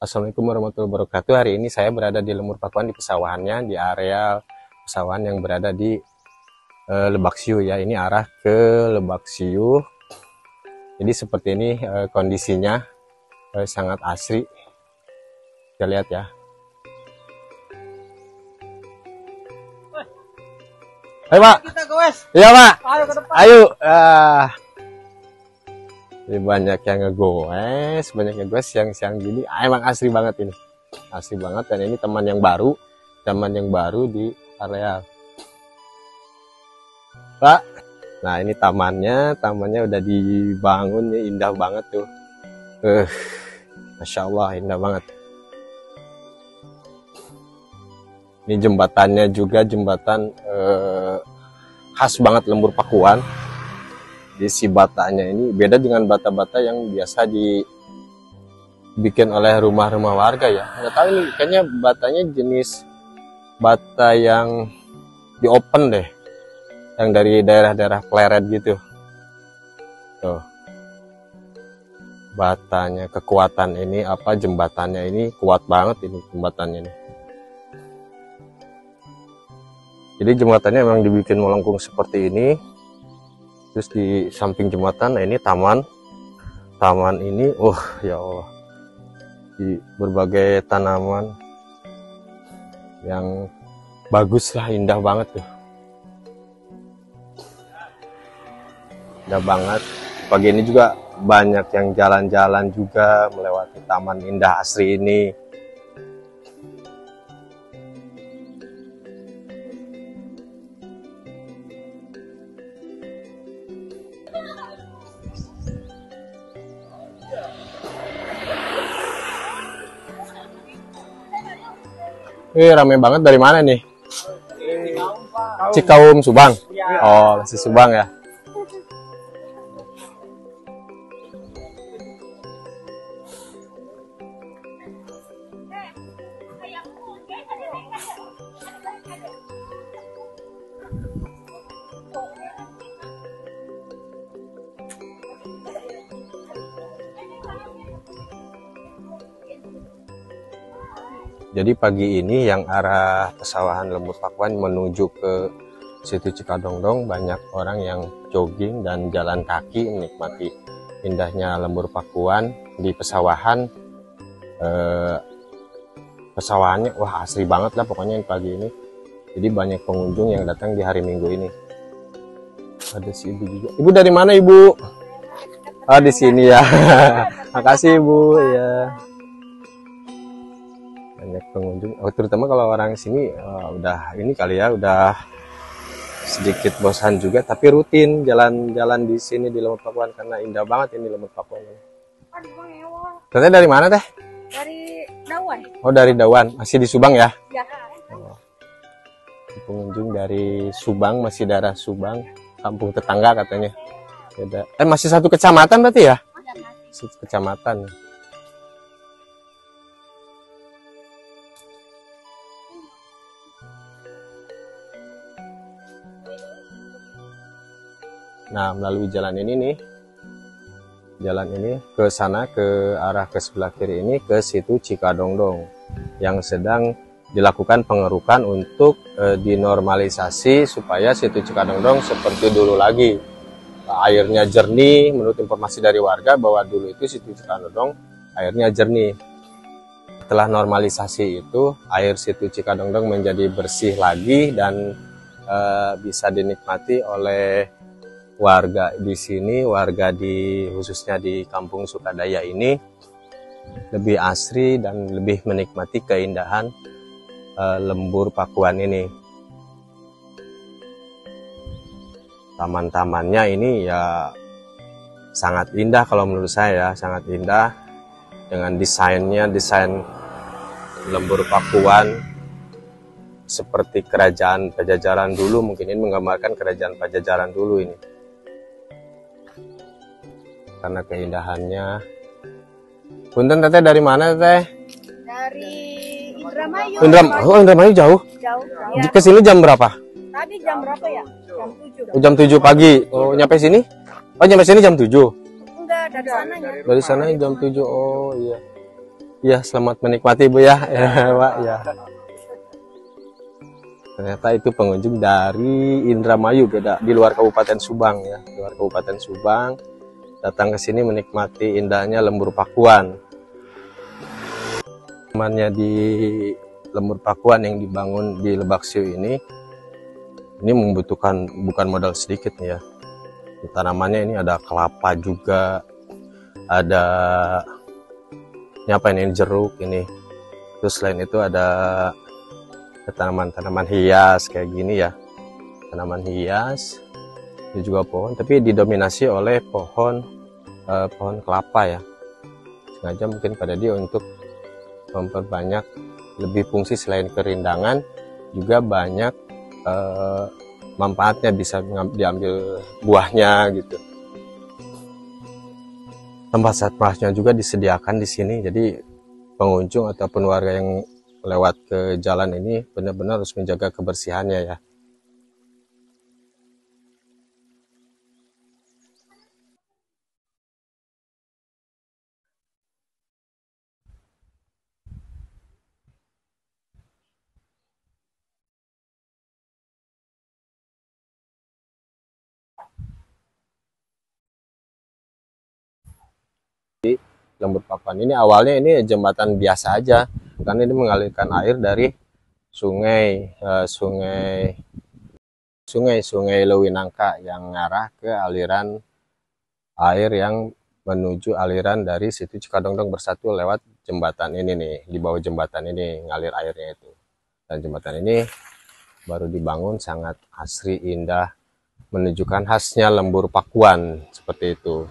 Assalamualaikum warahmatullahi wabarakatuh. Hari ini saya berada di Lemur Pakuan, di pesawahannya, di area pesawahan yang berada di Lebak Siu ya. Ini arah ke Lebak Siu. Jadi seperti ini kondisinya sangat asri. Kita lihat ya. Ayo Pak. Kita goes. Iya Pak. Ayo ke depan. Ayo. Ini banyak yang ngegoes, yang siang gini. Emang asri banget ini, asri banget. Dan ini teman yang baru di area Pak. Nah ini tamannya udah dibangun nih, indah banget tuh. Masya Allah, indah banget. Ini jembatannya juga jembatan khas banget Lembur Pakuan. Di si batanya ini beda dengan bata-bata yang biasa dibikin oleh rumah-rumah warga ya. Nggak tahu ini kayaknya batanya jenis bata yang di open deh, yang dari daerah-daerah Pleret gitu. Tuh, batanya, kekuatan ini apa, jembatannya ini kuat banget ini jembatannya ini. Jadi jembatannya memang dibikin melengkung seperti ini. Terus di samping jembatan, nah ini taman ini, ya Allah, di berbagai tanaman yang bagus lah, indah banget tuh, indah banget. Pagi ini juga banyak yang jalan-jalan juga melewati taman indah asri ini. Rame banget. Dari mana nih? Cikaum, Subang. Oh, masih Subang ya. Jadi pagi ini yang arah pesawahan Lembur Pakuan menuju ke situ Cikadongdong, banyak orang yang jogging dan jalan kaki menikmati indahnya Lembur Pakuan di pesawahan. Pesawahannya wah asri banget lah pokoknya pagi ini. Jadi banyak pengunjung yang datang di hari Minggu ini. Ada si ibu juga. Ibu dari mana ibu? Oh di sini ya. Makasih ibu ya. Banyak pengunjung, terutama kalau orang sini udah ini kali ya, udah sedikit bosan juga, tapi rutin jalan-jalan di sini di Lemur Pakuan karena indah banget ini Lemur Pakuan. Katanya dari mana teh? Dari Dawan. Oh dari Dawan, masih di Subang ya? Ya. Pengunjung dari Subang, masih daerah Subang, kampung tetangga katanya. Beda. Masih satu kecamatan berarti ya? Satu kecamatan. Nah, melalui jalan ini nih, jalan ini ke sana, ke arah ke sebelah kiri ini, ke situ Cikadongdong, yang sedang dilakukan pengerukan untuk dinormalisasi supaya situ Cikadongdong seperti dulu lagi. Airnya jernih, menurut informasi dari warga bahwa dulu itu situ Cikadongdong airnya jernih. Setelah normalisasi itu, air situ Cikadongdong menjadi bersih lagi dan bisa dinikmati oleh warga di sini, warga khususnya di Kampung Sukadaya ini lebih asri dan lebih menikmati keindahan Lembur Pakuan ini. Taman-tamannya ini ya sangat indah kalau menurut saya, sangat indah dengan desainnya, desain Lembur Pakuan seperti kerajaan Pajajaran dulu, mungkin ini menggambarkan kerajaan Pajajaran dulu ini. Karena keindahannya. Punten teteh dari mana teteh? Dari Indramayu. Indramayu jauh? Jauh. Ya. Ke sini jam berapa? Tadi jam berapa ya? Jam 7. Jam 7 pagi. Oh, nyampe sini? Oh, nyampe sini jam 7. Enggak, dari sananya. Dari sana jam 7. Oh, iya. Ya, selamat menikmati Bu ya. Ya, Pak ya. Ternyata itu pengunjung dari Indramayu, beda di luar Kabupaten Subang ya, di luar Kabupaten Subang datang ke sini menikmati indahnya Lembur Pakuan. Temannya di Lembur Pakuan yang dibangun di Lebak Siu ini membutuhkan bukan modal sedikit ya. Tanamannya ini ada kelapa juga, ada ini jeruk ini. Terus selain itu ada tanaman-tanaman hias kayak gini ya, tanaman hias. Ini juga pohon, tapi didominasi oleh pohon kelapa ya. Sengaja mungkin pada dia untuk memperbanyak lebih fungsi selain kerindangan, juga banyak manfaatnya, bisa diambil buahnya gitu. Tempat sampahnya juga disediakan di sini, jadi pengunjung ataupun warga yang lewat ke jalan ini benar-benar harus menjaga kebersihannya ya. Lembur Pakuan ini awalnya ini jembatan biasa aja, karena ini mengalirkan air dari sungai Lewinangka yang mengarah ke aliran air yang menuju aliran dari situ Cikadongdong Bersatu lewat jembatan ini nih. Di bawah jembatan ini ngalir airnya itu. Dan jembatan ini baru dibangun, sangat asri, indah, menunjukkan khasnya Lembur Pakuan seperti itu.